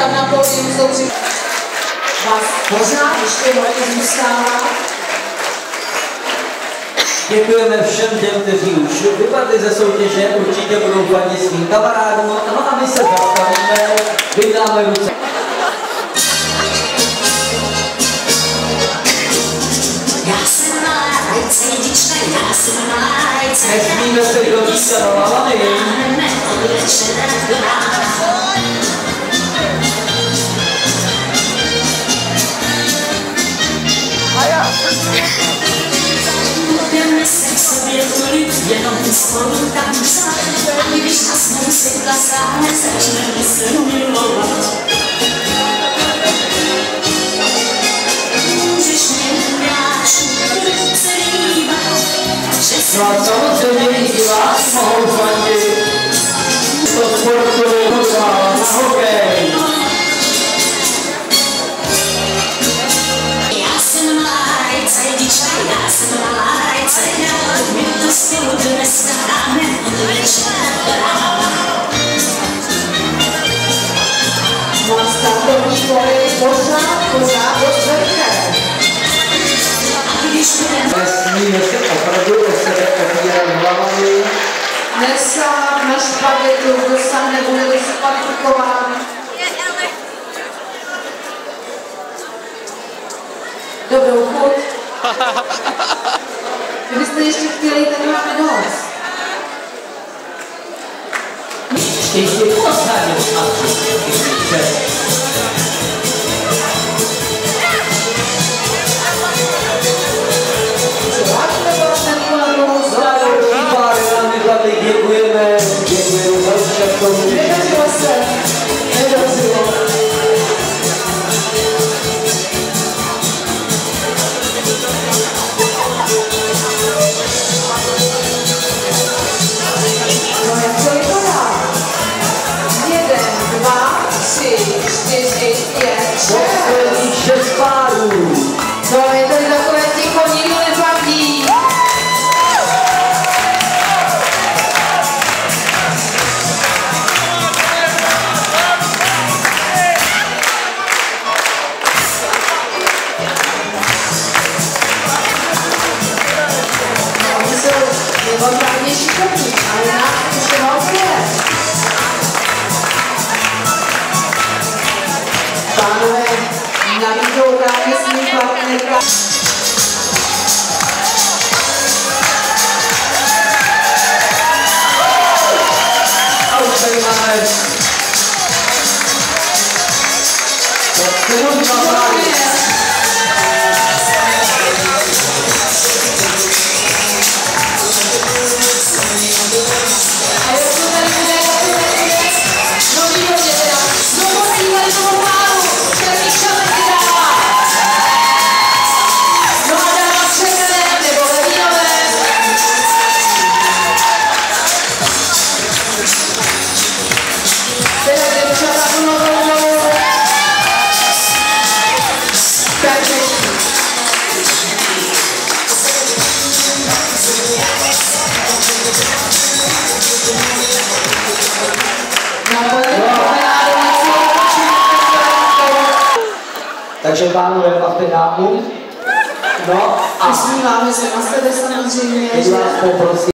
přivítat na pódium, vás pořád ještě hodně zůstává. Děkujeme všem těm, kteří už vypadli ze soutěže, určitě budou fandit svým kamarádům, no a my se zastavíme, vydáme ruce. Nesmíme se dotýkat hlavami. Budeme se k sobě tolik, jenom spolu tancovat. A když nasnou světla sále, začneme se milovat. Můžeš mě mňáčku ruce líbat. No a samozřejmě i diváci mohou fandit. To sportový fotbal na hokej. Já jsem malá rajcajdička, já jsem malá rajcajda. My to spolu dneska dáme od večera do rána. Na startovní školy pořád dost velké. Nesmíme se opravdu o sebe opírat hlavami. Nesát na špagetu, kdo sám nebude diskvalifikován. Dobrou chuť. Kdybyste ještě chtěli, tak máme dost. Ještě posadil a děkujeme za účast. Nedařilo se. Nedařilo. No jak to vypadá? 1, 2, 3, 4, 5, 6 párů. No je tady takové ticho, nikdo neplatí. Opravdu šikovní, ale nás už moc je. Pánové, nabídou právě svým partnerka. A už tady máme 7 páry. Takže pánové papináku. No a usmíváme se na sebe samozřejmě. teď vás poprosím.